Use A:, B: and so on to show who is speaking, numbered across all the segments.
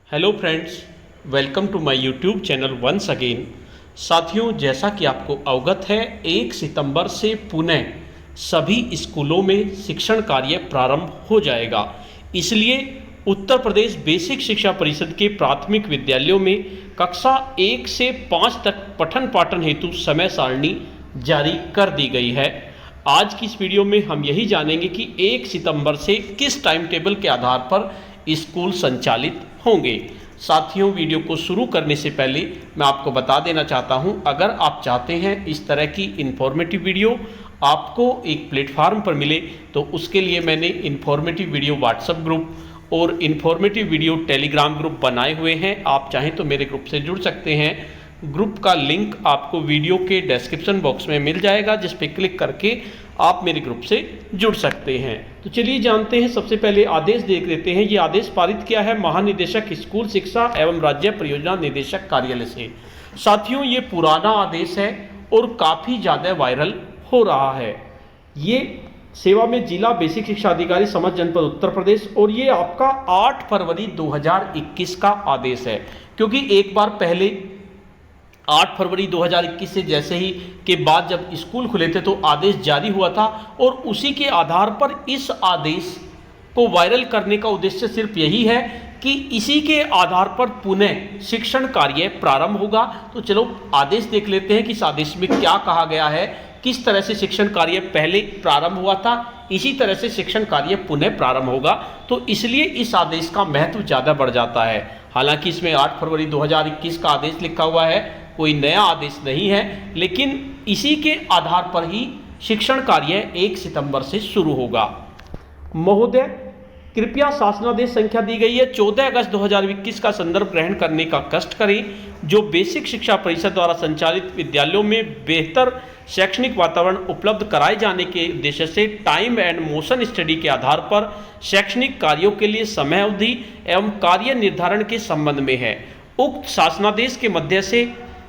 A: Hello friends, welcome to my YouTube channel once again. साथियों, जैसा कि आपको अवगत है, 1 सितंबर से पुनः सभी स्कूलों में शिक्षण कार्य प्रारंभ हो जाएगा। इसलिए उत्तर प्रदेश बेसिक शिक्षा परिषद के प्राथमिक विद्यालयों में कक्षा 1 से 5 तक पठन पाठन हेतु समय सारणी जारी कर दी गई है। आज की इस वीडियो में हम यही जानेंगे कि 1 सितंबर से किस टाइम टेबल के आधार पर स्कूल संचालित होंगे। साथियों, वीडियो को शुरू करने से पहले मैं आपको बता देना चाहता हूं, अगर आप चाहते हैं इस तरह की इन्फॉर्मेटिव वीडियो आपको एक प्लेटफार्म पर मिले तो उसके लिए मैंने इन्फॉर्मेटिव वीडियो व्हाट्सएप ग्रुप और इन्फॉर्मेटिव वीडियो टेलीग्राम ग्रुप बनाए हुए हैं। आप चाहें तो मेरे ग्रुप से जुड़ सकते हैं। ग्रुप का लिंक आपको वीडियो के डिस्क्रिप्शन बॉक्स में मिल जाएगा, जिस पर क्लिक करके आप मेरे ग्रुप से जुड़ सकते हैं। तो चलिए जानते हैं, सबसे पहले आदेश देख लेते हैं। ये आदेश पारित किया है महानिदेशक स्कूल शिक्षा एवं राज्य परियोजना निदेशक कार्यालय से। साथियों, ये पुराना आदेश है और काफ़ी ज़्यादा वायरल हो रहा है। ये सेवा में जिला बेसिक शिक्षा अधिकारी समस्त जनपद उत्तर प्रदेश, और ये आपका 8 फरवरी 2021 का आदेश है। क्योंकि एक बार पहले 8 फरवरी 2021 से जैसे ही के बाद जब स्कूल खुले थे तो आदेश जारी हुआ था, और उसी के आधार पर इस आदेश को वायरल करने का उद्देश्य सिर्फ यही है कि इसी के आधार पर पुनः शिक्षण कार्य प्रारंभ होगा। तो चलो आदेश देख लेते हैं कि इस आदेश में क्या कहा गया है। किस तरह से शिक्षण कार्य पहले प्रारंभ हुआ था, इसी तरह से शिक्षण कार्य पुनः प्रारंभ होगा। तो इसलिए इस आदेश का महत्व ज़्यादा बढ़ जाता है। हालांकि इसमें 8 फरवरी 2021 का आदेश लिखा हुआ है, कोई नया आदेश नहीं है, लेकिन इसी के आधार पर ही शिक्षण कार्य 1 सितंबर से शुरू होगा। महोदय, कृपया शासनादेश संख्या दी गई है 14 अगस्त 2021 का संदर्भ ग्रहण करने का कष्ट करें, जो बेसिक शिक्षा परिषद द्वारा संचालित विद्यालयों में बेहतर शैक्षणिक वातावरण उपलब्ध कराए जाने के उद्देश्य से टाइम एंड मोशन स्टडी के आधार पर शैक्षणिक कार्यों के लिए समय अवधि एवं कार्य निर्धारण के संबंध में है। उक्त शासनादेश के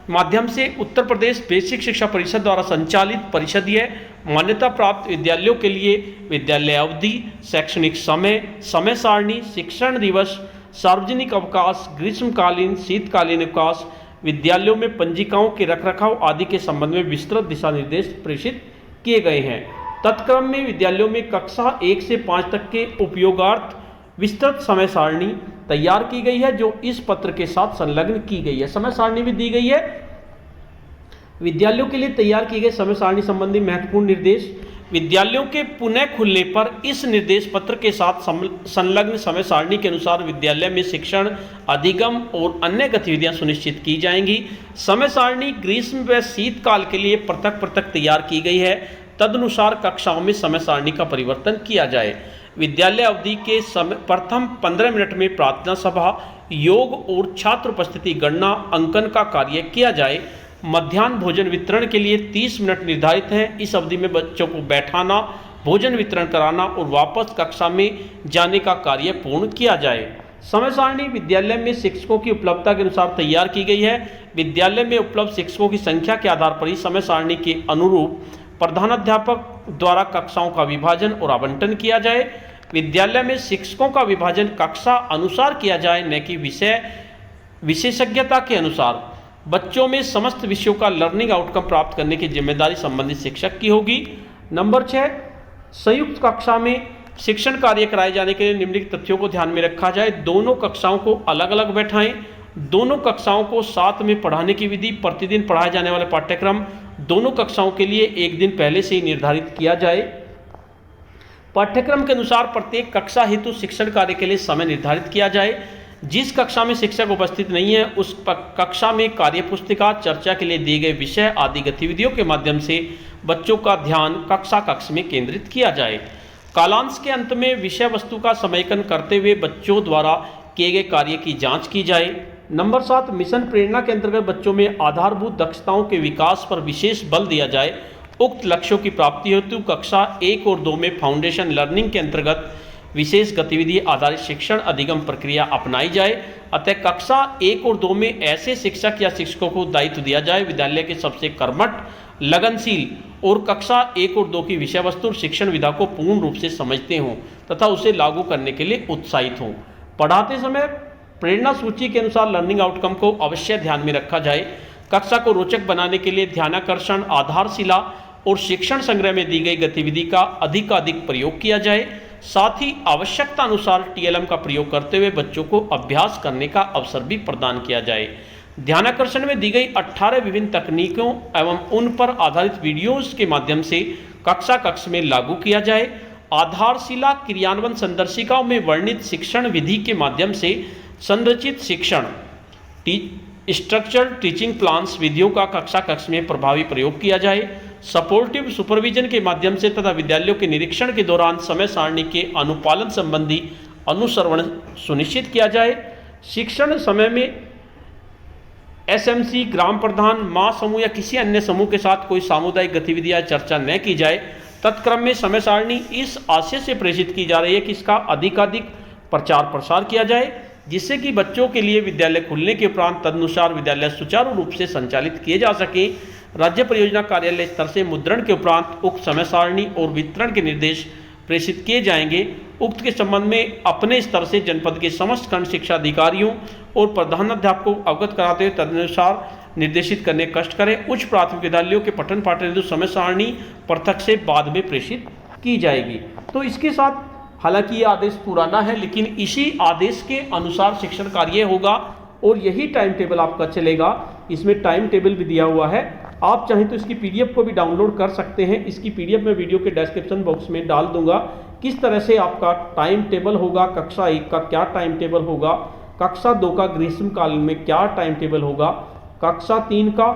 A: माध्यम से उत्तर प्रदेश बेसिक शिक्षा परिषद द्वारा संचालित परिषदीय मान्यता प्राप्त विद्यालयों के लिए विद्यालय अवधि, शैक्षणिक समय सारणी, शिक्षण दिवस, सार्वजनिक अवकाश, ग्रीष्मकालीन शीतकालीन अवकाश, विद्यालयों में पंजिकाओं के रखरखाव आदि के संबंध में विस्तृत दिशा निर्देश प्रेषित किए गए हैं। तत्क्रम में विद्यालयों में कक्षा 1 से 5 तक के उपयोगार्थ विस्तृत समय सारणी तैयार की गई है, जो इस पत्र के साथ संलग्न की गई है। समय सारणी भी दी गई है। विद्यालयों के लिए तैयार की गई समय सारणी संबंधी महत्वपूर्ण निर्देश। विद्यालयों के पुनः खुलने पर इस निर्देश पत्र के साथ संलग्न समय सारणी के अनुसार विद्यालय में शिक्षण, अधिगम और अन्य गतिविधियां सुनिश्चित की जाएंगी। समय सारणी ग्रीष्म व शीतकाल के लिए पृथक पृथक तैयार की गई है। तदनुसार कक्षाओं में समय सारणी का परिवर्तन किया जाए। विद्यालय अवधि के प्रथम 15 मिनट में प्रार्थना सभा, योग और छात्र उपस्थिति गणना अंकन का कार्य किया जाए। मध्याह्न भोजन वितरण के लिए 30 मिनट निर्धारित हैं। इस अवधि में बच्चों को बैठाना, भोजन वितरण कराना और वापस कक्षा में जाने का कार्य पूर्ण किया जाए। समय सारणी विद्यालय में शिक्षकों की उपलब्धता के अनुसार तैयार की गई है। विद्यालय में उपलब्ध शिक्षकों की संख्या के आधार पर ही समय सारणी के अनुरूप प्रधानाध्यापक द्वारा कक्षाओं का विभाजन और आवंटन किया जाए। विद्यालय में शिक्षकों का विभाजन कक्षा अनुसार किया जाए, न कि विशेषज्ञता के अनुसार। बच्चों में समस्त विषयों का लर्निंग आउटकम प्राप्त करने की जिम्मेदारी संबंधित शिक्षक की होगी। नंबर 6, संयुक्त कक्षा में शिक्षण कार्य कराए जाने के लिए निम्नलिखित तथ्यों को ध्यान में रखा जाए। दोनों कक्षाओं को अलग अलग बैठाएं। दोनों कक्षाओं को साथ में पढ़ाने की विधि, प्रतिदिन पढ़ाए जाने वाले पाठ्यक्रम दोनों कक्षाओं के लिए एक दिन पहले से ही निर्धारित किया जाए। पाठ्यक्रम के अनुसार प्रत्येक कक्षा हेतु शिक्षण कार्य के लिए समय निर्धारित किया जाए। जिस कक्षा में शिक्षक उपस्थित नहीं है, उस कक्षा में कार्य पुस्तिका, चर्चा के लिए दिए गए विषय आदि गतिविधियों के माध्यम से बच्चों का ध्यान कक्षा में केंद्रित किया जाए। कालांश के अंत में विषय वस्तु का समयकन करते हुए बच्चों द्वारा किए गए कार्य की जांच की जाए। नंबर 7, मिशन प्रेरणा के अंतर्गत बच्चों में आधारभूत दक्षताओं के विकास पर विशेष बल दिया जाए। उक्त लक्ष्यों की प्राप्ति हेतु कक्षा 1 और 2 में फाउंडेशन लर्निंग के अंतर्गत विशेष गतिविधि आधारित शिक्षण अधिगम प्रक्रिया अपनाई जाए। अतः कक्षा 1 और 2 में ऐसे शिक्षक या शिक्षकों को दायित्व दिया जाए विद्यालय के सबसे कर्मठ, लगनशील और कक्षा 1 और 2 की विषय वस्तु और शिक्षण विधा को पूर्ण रूप से समझते हों तथा उसे लागू करने के लिए उत्साहित हों। पढ़ाते समय प्रेरणा सूची के अनुसार लर्निंग आउटकम को अवश्य ध्यान में रखा जाए। कक्षा को रोचक बनाने के लिए ध्यानाकर्षण, आधारशिला और शिक्षण संग्रह में दी गई गतिविधि का अधिकाधिक प्रयोग किया जाए। साथ ही आवश्यकता अनुसार टीएलएम का प्रयोग करते हुए बच्चों को अभ्यास करने का अवसर भी प्रदान किया जाए। ध्यानाकर्षण में दी गई 18 विभिन्न तकनीकों एवं उन पर आधारित वीडियोज के माध्यम से कक्षा कक्ष में लागू किया जाए। आधारशिला क्रियान्वयन संदर्शिकाओं में वर्णित शिक्षण विधि के माध्यम से संरचित शिक्षण स्ट्रक्चर्ड टीचिंग प्लान्स विधियों का कक्षा कक्ष में प्रभावी प्रयोग किया जाए। सपोर्टिव सुपरविजन के माध्यम से तथा विद्यालयों के निरीक्षण के दौरान समय सारणी के अनुपालन संबंधी अनुसरण सुनिश्चित किया जाए। शिक्षण समय में एसएमसी, ग्राम प्रधान, माँ समूह या किसी अन्य समूह के साथ कोई सामुदायिक गतिविधि या चर्चा न की जाए। तत्क्रम में समय सारणी इस आशय से प्रेषित की जा रही है कि इसका अधिकाधिक प्रचार प्रसार किया जाए, जिससे कि बच्चों के लिए विद्यालय खुलने के उपरांत तदनुसार विद्यालय सुचारू रूप से संचालित किए जा सके। राज्य परियोजना कार्यालय स्तर से मुद्रण के उपरांत उक्त समय सारणी और वितरण के निर्देश प्रेषित किए जाएंगे। उक्त के संबंध में अपने स्तर से जनपद के समस्त खंड शिक्षा अधिकारियों और प्रधानाध्यापकों को अवगत कराते हुए तदनुसार निर्देशित करने कष्ट करें। उच्च प्राथमिक विद्यालयों के पठन पाठन हेतु समय सारणी पृथक से बाद में प्रेषित की जाएगी। तो इसके साथ हालांकि ये आदेश पुराना है, लेकिन इसी आदेश के अनुसार शिक्षण कार्य होगा और यही टाइम टेबल आपका चलेगा। इसमें टाइम टेबल भी दिया हुआ है, आप चाहें तो इसकी पीडीएफ को भी डाउनलोड कर सकते हैं। इसकी पीडीएफ मैं वीडियो के डिस्क्रिप्शन बॉक्स में डाल दूंगा, किस तरह से आपका टाइम टेबल होगा, कक्षा 1 का क्या टाइम टेबल होगा, कक्षा 2 का ग्रीष्मकाल में क्या टाइम टेबल होगा, कक्षा 3 का,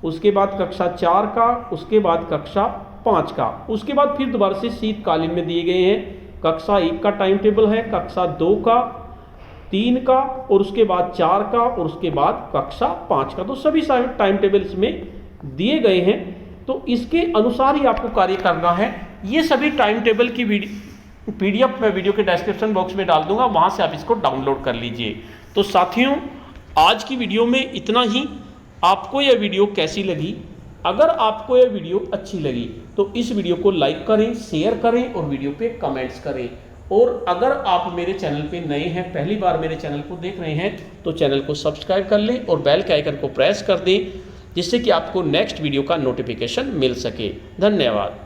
A: उसके बाद कक्षा 4 का, उसके बाद कक्षा 5 का, उसके बाद फिर दोबारा से शीतकालीन में दिए गए हैं। कक्षा 1 का टाइम टेबल है, कक्षा 2 का, 3 का और उसके बाद 4 का और उसके बाद कक्षा 5 का। तो सभी टाइम टेबल इसमें दिए गए हैं, तो इसके अनुसार ही आपको कार्य करना है। ये सभी टाइम टेबल की पीडीएफ मैं वीडियो के डिस्क्रिप्शन बॉक्स में डाल दूंगा, वहां से आप इसको डाउनलोड कर लीजिए। तो साथियों, आज की वीडियो में इतना ही। आपको यह वीडियो कैसी लगी? अगर आपको यह वीडियो अच्छी लगी तो इस वीडियो को लाइक करें, शेयर करें और वीडियो पे कमेंट्स करें। और अगर आप मेरे चैनल पे नए हैं, पहली बार मेरे चैनल को देख रहे हैं, तो चैनल को सब्सक्राइब कर लें और बेल के आइकन को प्रेस कर दें, जिससे कि आपको नेक्स्ट वीडियो का नोटिफिकेशन मिल सके। धन्यवाद।